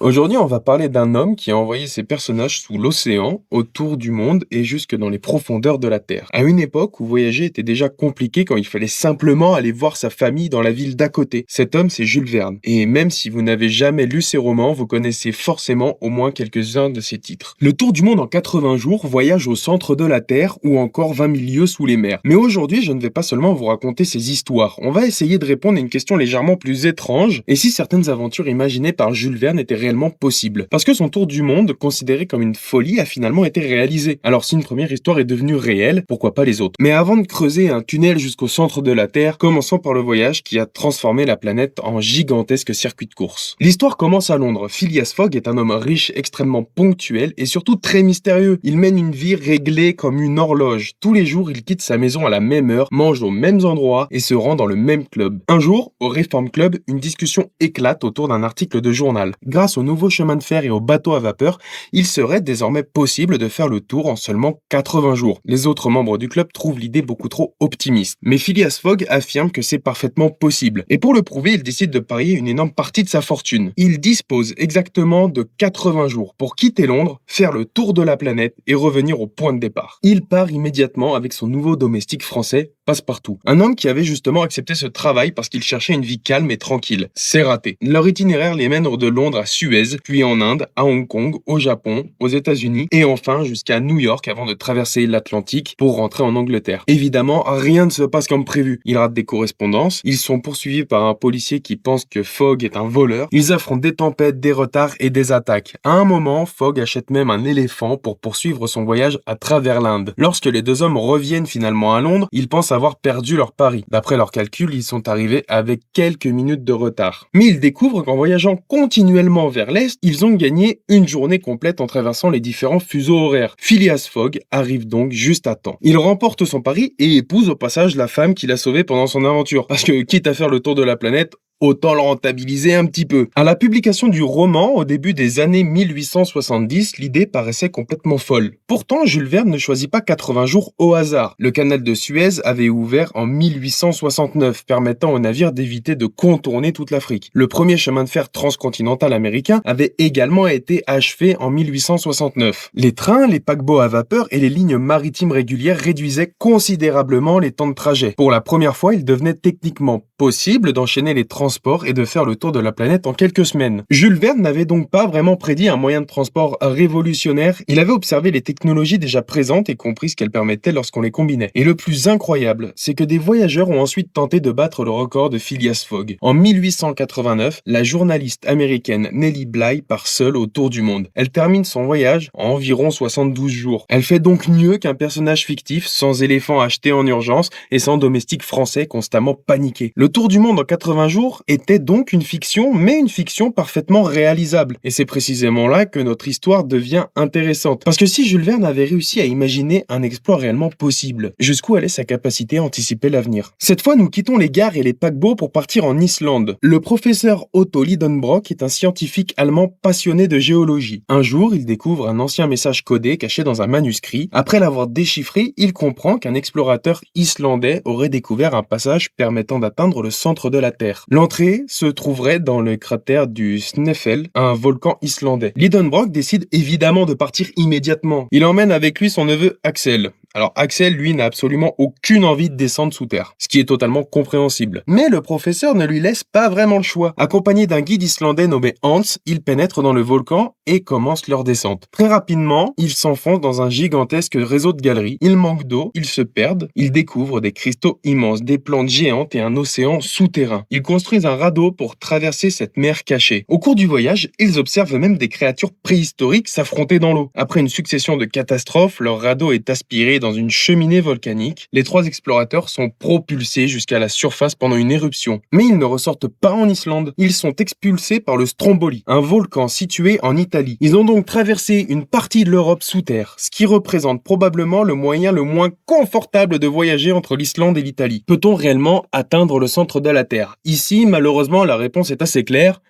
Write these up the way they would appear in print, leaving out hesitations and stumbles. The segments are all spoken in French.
Aujourd'hui, on va parler d'un homme qui a envoyé ses personnages sous l'océan, autour du monde et jusque dans les profondeurs de la Terre. À une époque où voyager était déjà compliqué quand il fallait simplement aller voir sa famille dans la ville d'à côté. Cet homme, c'est Jules Verne. Et même si vous n'avez jamais lu ses romans, vous connaissez forcément au moins quelques-uns de ses titres. Le Tour du monde en 80 jours, Voyage au centre de la Terre ou encore 20 000 lieues sous les mers. Mais aujourd'hui, je ne vais pas seulement vous raconter ces histoires. On va essayer de répondre à une question légèrement plus étrange. Et si certaines aventures imaginées par Jules Verne étaient réellement possible. Parce que son tour du monde, considéré comme une folie, a finalement été réalisé. Alors si une première histoire est devenue réelle, pourquoi pas les autres? Mais avant de creuser un tunnel jusqu'au centre de la Terre, commençons par le voyage qui a transformé la planète en gigantesque circuit de course. L'histoire commence à Londres. Phileas Fogg est un homme riche, extrêmement ponctuel et surtout très mystérieux. Il mène une vie réglée comme une horloge. Tous les jours, il quitte sa maison à la même heure, mange aux mêmes endroits et se rend dans le même club. Un jour, au Reform Club, une discussion éclate autour d'un article de journal. Grâce au nouveau chemin de fer et aux bateaux à vapeur, il serait désormais possible de faire le tour en seulement 80 jours. Les autres membres du club trouvent l'idée beaucoup trop optimiste. Mais Phileas Fogg affirme que c'est parfaitement possible. Et pour le prouver, il décide de parier une énorme partie de sa fortune. Il dispose exactement de 80 jours pour quitter Londres, faire le tour de la planète et revenir au point de départ. Il part immédiatement avec son nouveau domestique français, Passepartout. Un homme qui avait justement accepté ce travail parce qu'il cherchait une vie calme et tranquille. C'est raté. Leur itinéraire les mène de Londres à Suez, puis en Inde, à Hong Kong, au Japon, aux États-Unis et enfin jusqu'à New York avant de traverser l'Atlantique pour rentrer en Angleterre. Évidemment, rien ne se passe comme prévu. Ils ratent des correspondances, ils sont poursuivis par un policier qui pense que Fogg est un voleur, ils affrontent des tempêtes, des retards et des attaques. À un moment, Fogg achète même un éléphant pour poursuivre son voyage à travers l'Inde. Lorsque les deux hommes reviennent finalement à Londres, ils pensent avoir perdu leur pari. D'après leurs calculs, ils sont arrivés avec quelques minutes de retard. Mais ils découvrent qu'en voyageant continuellement vers l'Est, ils ont gagné une journée complète en traversant les différents fuseaux horaires. Phileas Fogg arrive donc juste à temps. Il remporte son pari et épouse au passage la femme qu'il a sauvée pendant son aventure. Parce que quitte à faire le tour de la planète, autant le rentabiliser un petit peu. À la publication du roman, au début des années 1870, l'idée paraissait complètement folle. Pourtant, Jules Verne ne choisit pas 80 jours au hasard. Le canal de Suez avait ouvert en 1869, permettant aux navires d'éviter de contourner toute l'Afrique. Le premier chemin de fer transcontinental américain avait également été achevé en 1869. Les trains, les paquebots à vapeur et les lignes maritimes régulières réduisaient considérablement les temps de trajet. Pour la première fois, il devenait techniquement possible d'enchaîner les transports et de faire le tour de la planète en quelques semaines. Jules Verne n'avait donc pas vraiment prédit un moyen de transport révolutionnaire, il avait observé les technologies déjà présentes et compris ce qu'elles permettaient lorsqu'on les combinait. Et le plus incroyable, c'est que des voyageurs ont ensuite tenté de battre le record de Phileas Fogg. En 1889, la journaliste américaine Nellie Bly part seule au tour du monde. Elle termine son voyage en environ 72 jours. Elle fait donc mieux qu'un personnage fictif, sans éléphant acheté en urgence et sans domestique français constamment paniqué. Le tour du monde en 80 jours était donc une fiction, mais une fiction parfaitement réalisable. Et c'est précisément là que notre histoire devient intéressante. Parce que si Jules Verne avait réussi à imaginer un exploit réellement possible, jusqu'où allait sa capacité à anticiper l'avenir? Cette fois, nous quittons les gares et les paquebots pour partir en Islande. Le professeur Otto Lidenbrock est un scientifique allemand passionné de géologie. Un jour, il découvre un ancien message codé caché dans un manuscrit. Après l'avoir déchiffré, il comprend qu'un explorateur islandais aurait découvert un passage permettant d'atteindre le centre de la Terre. L'entrée se trouverait dans le cratère du Snæfell, un volcan islandais. Lidenbrock décide évidemment de partir immédiatement. Il emmène avec lui son neveu Axel. Alors Axel, lui, n'a absolument aucune envie de descendre sous terre, ce qui est totalement compréhensible. Mais le professeur ne lui laisse pas vraiment le choix. Accompagné d'un guide islandais nommé Hans, ils pénètrent dans le volcan et commencent leur descente. Très rapidement, ils s'enfoncent dans un gigantesque réseau de galeries. Ils manquent d'eau, ils se perdent, ils découvrent des cristaux immenses, des plantes géantes et un océan souterrain. Ils construisent un radeau pour traverser cette mer cachée. Au cours du voyage, ils observent même des créatures préhistoriques s'affronter dans l'eau. Après une succession de catastrophes, leur radeau est aspiré dans une cheminée volcanique. Les trois explorateurs sont propulsés jusqu'à la surface pendant une éruption. Mais ils ne ressortent pas en Islande. Ils sont expulsés par le Stromboli, un volcan situé en Italie. Ils ont donc traversé une partie de l'Europe sous terre, ce qui représente probablement le moyen le moins confortable de voyager entre l'Islande et l'Italie. Peut-on réellement atteindre le centre de la Terre? Ici, malheureusement, la réponse est assez claire.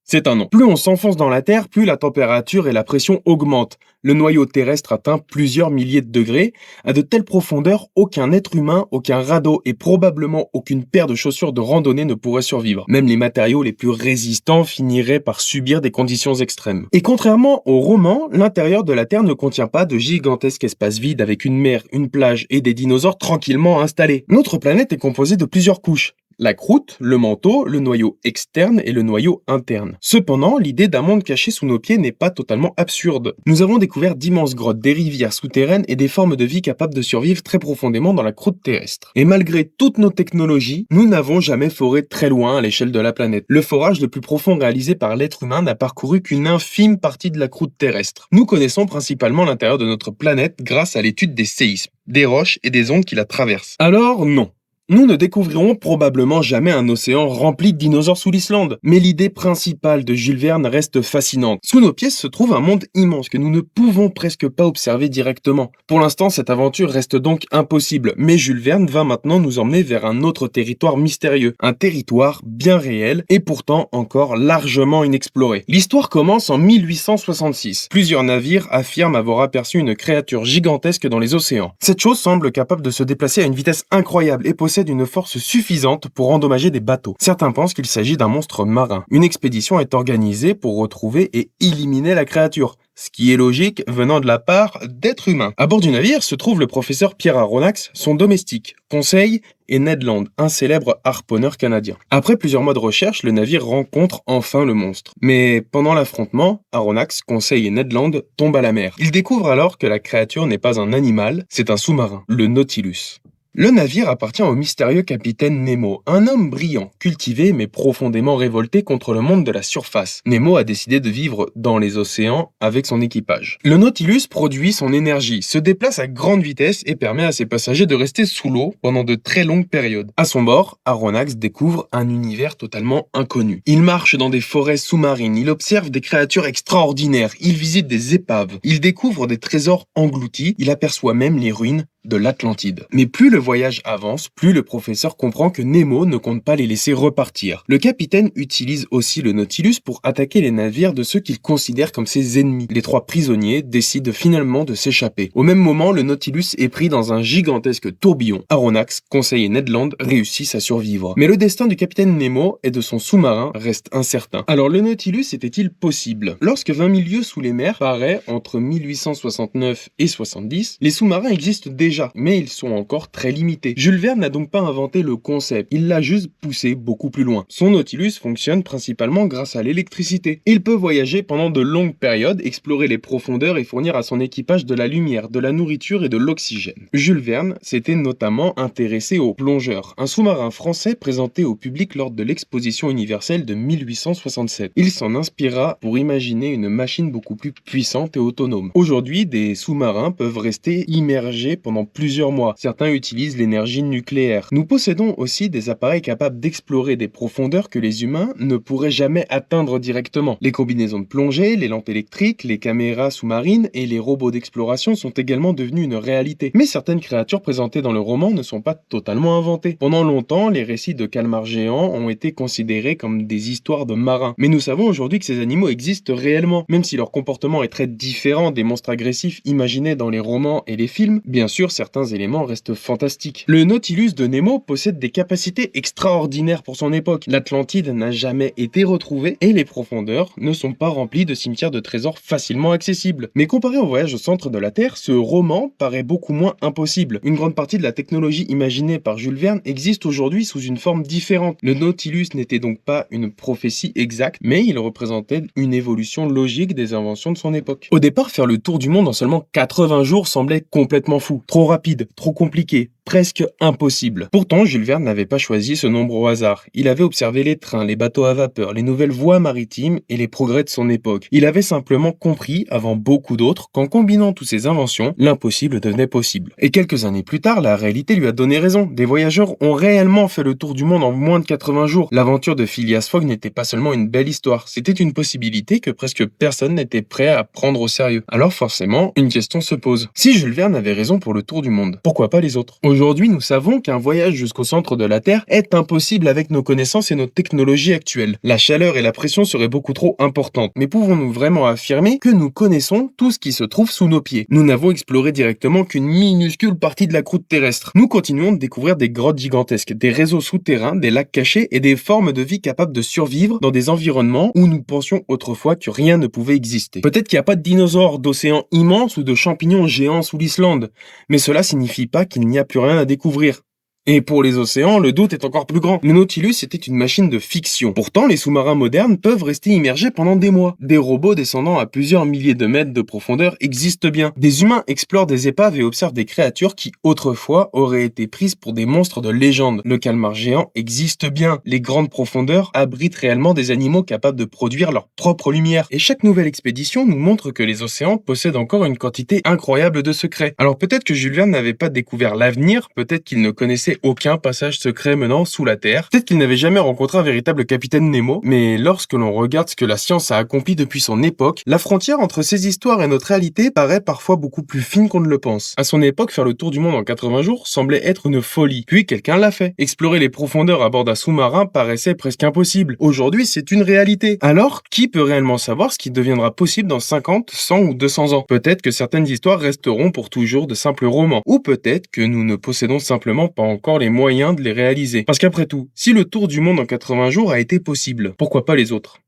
C'est un non. Plus on s'enfonce dans la Terre, plus la température et la pression augmentent. Le noyau terrestre atteint plusieurs milliers de degrés. À de telles profondeurs, aucun être humain, aucun radeau et probablement aucune paire de chaussures de randonnée ne pourrait survivre. Même les matériaux les plus résistants finiraient par subir des conditions extrêmes. Et contrairement aux romans, l'intérieur de la Terre ne contient pas de gigantesques espaces vides avec une mer, une plage et des dinosaures tranquillement installés. Notre planète est composée de plusieurs couches. La croûte, le manteau, le noyau externe et le noyau interne. Cependant, l'idée d'un monde caché sous nos pieds n'est pas totalement absurde. Nous avons découvert d'immenses grottes, des rivières souterraines et des formes de vie capables de survivre très profondément dans la croûte terrestre. Et malgré toutes nos technologies, nous n'avons jamais foré très loin à l'échelle de la planète. Le forage le plus profond réalisé par l'être humain n'a parcouru qu'une infime partie de la croûte terrestre. Nous connaissons principalement l'intérieur de notre planète grâce à l'étude des séismes, des roches et des ondes qui la traversent. Alors non. Nous ne découvrirons probablement jamais un océan rempli de dinosaures sous l'Islande, mais l'idée principale de Jules Verne reste fascinante. Sous nos pieds se trouve un monde immense que nous ne pouvons presque pas observer directement. Pour l'instant, cette aventure reste donc impossible, mais Jules Verne va maintenant nous emmener vers un autre territoire mystérieux, un territoire bien réel et pourtant encore largement inexploré. L'histoire commence en 1866. Plusieurs navires affirment avoir aperçu une créature gigantesque dans les océans. Cette chose semble capable de se déplacer à une vitesse incroyable et possède une force suffisante pour endommager des bateaux. Certains pensent qu'il s'agit d'un monstre marin. Une expédition est organisée pour retrouver et éliminer la créature, ce qui est logique venant de la part d'êtres humains. À bord du navire se trouve le professeur Pierre Aronnax, son domestique, Conseil et Ned Land, un célèbre harponneur canadien. Après plusieurs mois de recherche, le navire rencontre enfin le monstre. Mais pendant l'affrontement, Aronnax, Conseil et Ned Land tombent à la mer. Ils découvrent alors que la créature n'est pas un animal, c'est un sous-marin, le Nautilus. Le navire appartient au mystérieux capitaine Nemo, un homme brillant, cultivé mais profondément révolté contre le monde de la surface. Nemo a décidé de vivre dans les océans avec son équipage. Le Nautilus produit son énergie, se déplace à grande vitesse et permet à ses passagers de rester sous l'eau pendant de très longues périodes. À son bord, Aronnax découvre un univers totalement inconnu. Il marche dans des forêts sous-marines, il observe des créatures extraordinaires, il visite des épaves, il découvre des trésors engloutis, il aperçoit même les ruines de l'Atlantide. Mais plus le voyage avance, plus le professeur comprend que Nemo ne compte pas les laisser repartir. Le capitaine utilise aussi le Nautilus pour attaquer les navires de ceux qu'il considère comme ses ennemis. Les trois prisonniers décident finalement de s'échapper. Au même moment, le Nautilus est pris dans un gigantesque tourbillon. Aronnax, Conseil et Ned Land réussissent à survivre. Mais le destin du capitaine Nemo et de son sous-marin reste incertain. Alors le Nautilus était-il possible? Lorsque 20 000 lieues sous les mers paraît entre 1869 et 70, les sous-marins existent déjà, mais ils sont encore très limités. Jules Verne n'a donc pas inventé le concept, il l'a juste poussé beaucoup plus loin. Son Nautilus fonctionne principalement grâce à l'électricité. Il peut voyager pendant de longues périodes, explorer les profondeurs et fournir à son équipage de la lumière, de la nourriture et de l'oxygène. Jules Verne s'était notamment intéressé aux plongeurs, un sous-marin français présenté au public lors de l'exposition universelle de 1867. Il s'en inspira pour imaginer une machine beaucoup plus puissante et autonome. Aujourd'hui, des sous-marins peuvent rester immergés pendant plusieurs mois. Certains utilisent l'énergie nucléaire. Nous possédons aussi des appareils capables d'explorer des profondeurs que les humains ne pourraient jamais atteindre directement. Les combinaisons de plongée, les lampes électriques, les caméras sous-marines et les robots d'exploration sont également devenus une réalité. Mais certaines créatures présentées dans le roman ne sont pas totalement inventées. Pendant longtemps, les récits de calmars géants ont été considérés comme des histoires de marins. Mais nous savons aujourd'hui que ces animaux existent réellement. Même si leur comportement est très différent des monstres agressifs imaginés dans les romans et les films, bien sûr, certains éléments restent fantastiques. Le Nautilus de Nemo possède des capacités extraordinaires pour son époque. L'Atlantide n'a jamais été retrouvée et les profondeurs ne sont pas remplies de cimetières de trésors facilement accessibles. Mais comparé au voyage au centre de la Terre, ce roman paraît beaucoup moins impossible. Une grande partie de la technologie imaginée par Jules Verne existe aujourd'hui sous une forme différente. Le Nautilus n'était donc pas une prophétie exacte, mais il représentait une évolution logique des inventions de son époque. Au départ, faire le tour du monde en seulement 80 jours semblait complètement fou. Trop rapide, trop compliqué, presque impossible. Pourtant, Jules Verne n'avait pas choisi ce nombre au hasard. Il avait observé les trains, les bateaux à vapeur, les nouvelles voies maritimes et les progrès de son époque. Il avait simplement compris, avant beaucoup d'autres, qu'en combinant toutes ces inventions, l'impossible devenait possible. Et quelques années plus tard, la réalité lui a donné raison. Des voyageurs ont réellement fait le tour du monde en moins de 80 jours. L'aventure de Phileas Fogg n'était pas seulement une belle histoire, c'était une possibilité que presque personne n'était prêt à prendre au sérieux. Alors forcément, une question se pose. Si Jules Verne avait raison pour le tour du monde, pourquoi pas les autres ? Aujourd'hui, nous savons qu'un voyage jusqu'au centre de la Terre est impossible avec nos connaissances et nos technologies actuelles. La chaleur et la pression seraient beaucoup trop importantes. Mais pouvons-nous vraiment affirmer que nous connaissons tout ce qui se trouve sous nos pieds? Nous n'avons exploré directement qu'une minuscule partie de la croûte terrestre. Nous continuons de découvrir des grottes gigantesques, des réseaux souterrains, des lacs cachés et des formes de vie capables de survivre dans des environnements où nous pensions autrefois que rien ne pouvait exister. Peut-être qu'il n'y a pas de dinosaures, d'océans immenses ou de champignons géants sous l'Islande, mais cela signifie pas qu'il n'y a plus rien à découvrir. Et pour les océans, le doute est encore plus grand. Le Nautilus était une machine de fiction. Pourtant, les sous-marins modernes peuvent rester immergés pendant des mois. Des robots descendant à plusieurs milliers de mètres de profondeur existent bien. Des humains explorent des épaves et observent des créatures qui, autrefois, auraient été prises pour des monstres de légende. Le calmar géant existe bien. Les grandes profondeurs abritent réellement des animaux capables de produire leur propre lumière. Et chaque nouvelle expédition nous montre que les océans possèdent encore une quantité incroyable de secrets. Alors peut-être que Jules Verne n'avait pas découvert l'avenir, peut-être qu'il ne connaissait aucun passage secret menant sous la Terre. Peut-être qu'il n'avait jamais rencontré un véritable capitaine Nemo, mais lorsque l'on regarde ce que la science a accompli depuis son époque, la frontière entre ces histoires et notre réalité paraît parfois beaucoup plus fine qu'on ne le pense. À son époque, faire le tour du monde en 80 jours semblait être une folie, puis quelqu'un l'a fait. Explorer les profondeurs à bord d'un sous-marin paraissait presque impossible. Aujourd'hui, c'est une réalité. Alors, qui peut réellement savoir ce qui deviendra possible dans 50, 100 ou 200 ans? Peut-être que certaines histoires resteront pour toujours de simples romans, ou peut-être que nous ne possédons simplement pas encore les moyens de les réaliser. Parce qu'après tout, si le tour du monde en 80 jours a été possible, pourquoi pas les autres?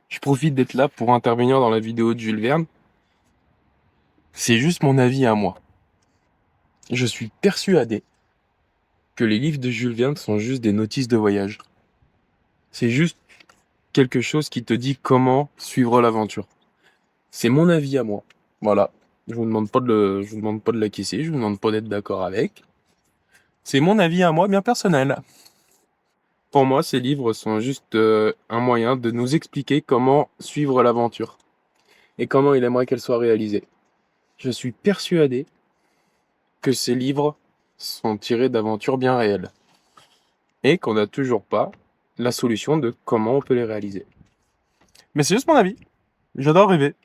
Je profite d'être là pour intervenir dans la vidéo de Jules Verne. C'est juste mon avis à moi. Je suis persuadé que les livres de Jules Verne sont juste des notices de voyage. C'est juste quelque chose qui te dit comment suivre l'aventure. C'est mon avis à moi. Voilà. Je vous demande pas je vous demande pas de l'acquiescer, je vous demande pas d'être d'accord avec. C'est mon avis à moi, bien personnel. Pour moi, ces livres sont juste un moyen de nous expliquer comment suivre l'aventure et comment il aimerait qu'elle soit réalisée. Je suis persuadé que ces livres sont tirés d'aventures bien réelles et qu'on n'a toujours pas la solution de comment on peut les réaliser. Mais c'est juste mon avis. J'adore rêver.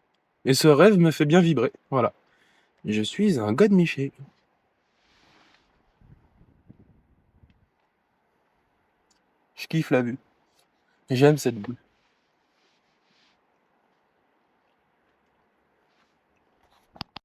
Et ce rêve me fait bien vibrer. Voilà. Je suis un godemiché. Je kiffe la vue. J'aime cette vue.